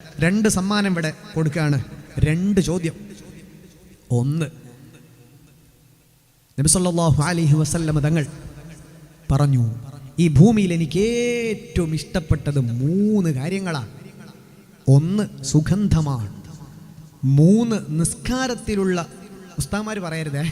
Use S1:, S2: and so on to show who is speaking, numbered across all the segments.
S1: രണ്ട് സമ്മാനം ഇവിടെ കൊടുക്കുകയാണ്. രണ്ട് ചോദ്യം. ഒന്ന്, നബി സല്ലല്ലാഹു അലൈഹി വസല്ലം തങ്ങൾ പറഞ്ഞു, ഈ ഭൂമിയിൽ എനിക്ക് ഏറ്റവും ഇഷ്ടപ്പെട്ടത് 3 കാര്യങ്ങളാണ്. 1 സുഗന്ധമാണ്, 3 നിസ്കാരത്തിലുള്ള, ഉസ്താദ്മാർ പറയരുതേ,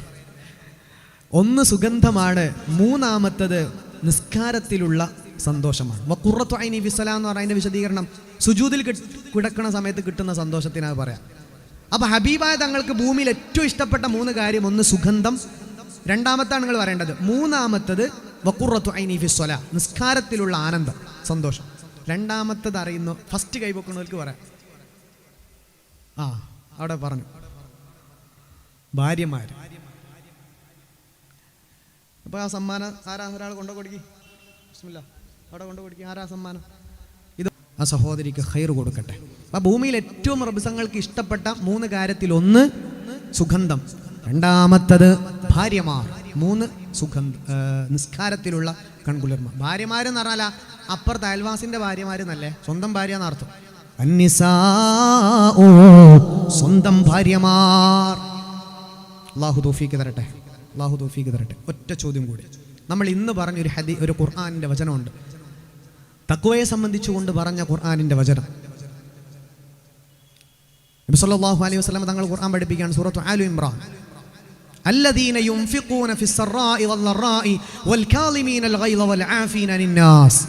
S1: 1 സുഗന്ധമാണ്, 3ാമത്തത് നിസ്കാരത്തിലുള്ള സന്തോഷമാണ്. വഖുറത്തു ഐനി ഫിസ്സലാം എന്ന് പറയുന്നതിൻ്റെ വിശദീകരണം സുജൂദിൽ കിടക്കുന്ന സമയത്ത് കിട്ടുന്ന സന്തോഷത്തിനാണ് പറയാം. അപ്പോൾ ഹബീബായ തങ്ങൾക്ക് ഭൂമിയിൽ ഏറ്റവും ഇഷ്ടപ്പെട്ട 3 കാര്യം, 1 സുഗന്ധം, 2ാമത്താണ് നിങ്ങൾ പറയേണ്ടത്, 3ാമത്തത് വഖുറത്തു ഐനി ഫിസ്സലാം, നിസ്കാരത്തിലുള്ള ആനന്ദം, സന്തോഷം. 2ാമത്തത് അറിയുന്നു, ഫസ്റ്റ് കൈവെക്കുന്നവർക്ക് പറയാം. അവിടെ പറഞ്ഞു ഭാര്യമാർ. അപ്പോൾ ആ സമ്മാനം ആരാ? ഒരാൾ കൊണ്ടു കൊടുക്കി, ബിസ്മില്ലാ, അവിടെ കൊണ്ടു കൊടുക്കി. ആരാ സമ്മാനം? ഇത് ആ സഹോദരിക്ക് ഖൈർ കൊടുക്കട്ടെ. ആ ഭൂമിയിൽ ഏറ്റവും റബ്ബങ്ങൾക്ക് ഇഷ്ടപ്പെട്ട 3 കാര്യത്തിൽ 1 സുഗന്ധം, 2ാമത്തത് ഭാര്യമാർ, 3 നിസ്കാരത്തിലുള്ള കൺകുളിർമ. ഭാര്യമാരെന്ന് പറഞ്ഞാൽ അപ്പുറത്ത് അയൽവാസിന്റെ ഭാര്യമാരെന്നല്ലേ, സ്വന്തം ഭാര്യ എന്നർത്ഥം. അന്നിസാഉ, സ്വന്തം ഭാര്യമാർ. അല്ലാഹു തൗഫീഖ് തരട്ടെ, അല്ലാഹു തൗഫീഖ് തരട്ടെ. ഒറ്റ ചോദ്യം കൂടി. നമ്മൾ ഇന്ന് പറഞ്ഞൊരു ഒരു ഖുർആനിൻ്റെ വചനമുണ്ട്, തഖ്വയെ സംബന്ധിച്ചുകൊണ്ട് പറഞ്ഞ ഖുർആനിൻ്റെ വചനം. നബി സല്ലല്ലാഹു അലൈഹി വസല്ലം തങ്ങൾ ഖുർആൻ പഠിപ്പിക്കുകയാണ്, സൂറത്തു ആലു ഇംറാൻ. അല്ലദീന യുൻഫിഖൂന ഫിസ്സറാഇ വല്ലറാഇ വൽകാളിമീനൽ ഗൈള വൽആഫീന അനിന്നാസ്.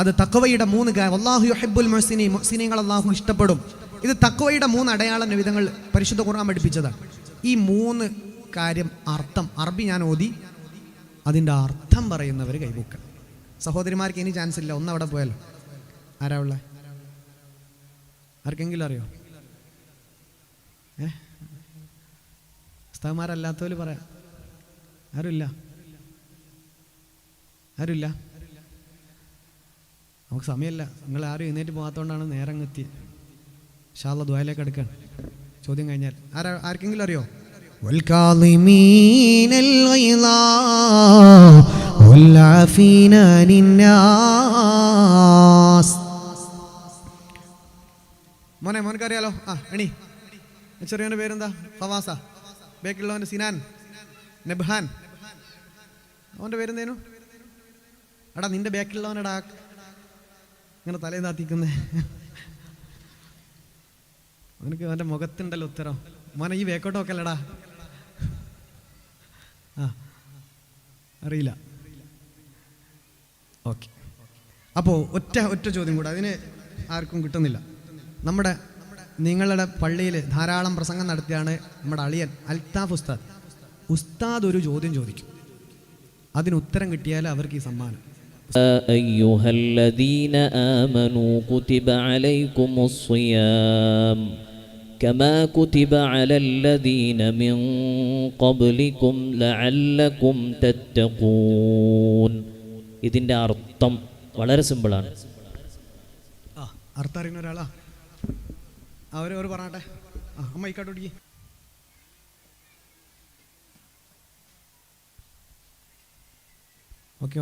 S1: അത് തഖ്വയുടെ 3 കാര്യം. വല്ലാഹു യുഹിബ്ബുൽ മുഹ്സിനീൻ, മുഹ്സിനീങ്ങൾ അല്ലാഹു ഇഷ്ടപ്പെടും. ഇത് തഖ്വയുടെ 3 അടയാളം നബിതങ്ങൾ പരിശുദ്ധ ഖുർആൻ പഠിപ്പിച്ചതാണ്. ഈ 3 കാര്യം അർത്ഥം അറബി ഞാൻ ഓതി, അതിൻ്റെ അർത്ഥം പറയുന്നവർ കൈബുക്കണം. സഹോദരിമാർക്ക് ഇനി ചാൻസ് ഇല്ല, ഒന്ന് അവിടെ പോയാലോ. ആരാ ഉള്ളത്? ആർക്കെങ്കിലും അറിയോ? ഉസ്താദ്മാരല്ലാത്തവർ പറയാം. ആരുമില്ല, ആരുമില്ല. നമുക്ക് സമയമില്ല. നിങ്ങൾ ആരും എഴുന്നേറ്റ് പോകാത്തതുകൊണ്ടാണ് നേരം എത്തി. ഇൻഷാ അല്ലാഹ് ദുആയിലേക്ക് അടുക്കാൻ. ചോദ്യം കഴിഞ്ഞാൽ ആർക്കെങ്കിലും അറിയോ? വൽകാളിമീനൽ ഗൈള വൽആഫീന അനിന്നാസ്. മോനക്കറിയാലോ? എണി. ചെറിയവൻ്റെ പേരെന്താ? ഫവാസ. ബേക്കിലുള്ളവൻ്റെ സിനാൻ, നബ്ഹാൻ. അവൻ്റെ പേരെന്തേനു? എടാ നിന്റെ ബേക്കിലുള്ളവനെടാ ഇങ്ങനെ തലേ താത്തിക്കുന്നേ. അവനക്ക് അവൻ്റെ മുഖത്തുണ്ടല്ലോ ഉത്തരം. മോനെ ഈ ബേക്കോട്ട് നോക്കല്ലടാ. അറിയില്ല. ഓക്കെ. അപ്പോൾ ഒറ്റ ചോദ്യം കൂടെ, അതിന് ആർക്കും കിട്ടുന്നില്ല. നിങ്ങളുടെ പള്ളിയിൽ ധാരാളം പ്രസംഗം നടത്തിയാണ് നമ്മുടെ അളിയൻ അൽത്താഫ് ഉസ്താദ്. ഉസ്താദ് ഒരു ചോദ്യം ചോദിക്കും, അതിന് ഉത്തരം കിട്ടിയാൽ അവർക്ക് ഈ സമ്മാനം.
S2: അയ്യുഹല്ലദീന ആമനൂ കുതിബ അലൈക്കുമുസ്സിയാം كما كتب على الذين من قبلكم لعلكم تتقون. ഇതിൻ്റെ അർത്ഥം വളരെ സിമ്പിളാണ്.
S1: അർത്ഥം അറിയുന്ന ഒരാളാ? അവർ പറഞ്ഞാട്ടെ. അമ്മ ഇക്കാട്ട് പിടിക്ക്.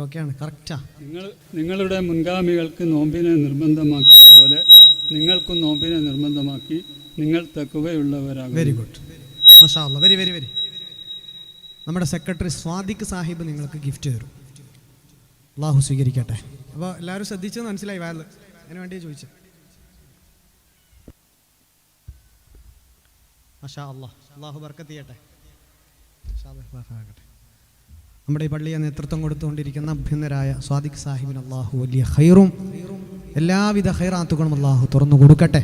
S1: ഓക്കെയാണ്, കറക്റ്റാ.
S3: നിങ്ങളുടെ മുൻഗാമികൾക്ക് നോമ്പിനെ നിർബന്ധമാക്കിയതുപോലെ നിങ്ങൾക്കും നോമ്പിനെ നിർബന്ധമാക്കി നിങ്ങൾ തഖ്വയുള്ളവരാകും.
S1: വെരി ഗുഡ്, മാഷാ അല്ലാഹ്, വെരി വെരി വെരി. നമ്മുടെ സെക്രട്ടറി സ്വാദിഖ് സാഹിബ് നിങ്ങൾക്ക് ഗിഫ്റ്റ് തരും. അള്ളാഹു സ്വീകരിക്കട്ടെ. അപ്പോൾ എല്ലാവരും ശ്രദ്ധിച്ചെന്ന് മനസ്സിലായി. വയറിൽ അതിന് വേണ്ടി ചോദിച്ചു. മാഷാ അല്ലാഹ്, അള്ളാഹു ബർക്കത്ത് ചെയ്യട്ടെ. നമ്മുടെ ഈ പള്ളിയെ നേതൃത്വം കൊടുത്തുകൊണ്ടിരിക്കുന്ന അഭ്യുന്നരായ സ്വാദിഖ് സാഹിബിന് അള്ളാഹു വലിയ ഖൈറും എല്ലാവിധ ഖൈറാത്തുകളും അള്ളാഹു തുറന്നു കൊടുക്കട്ടെ.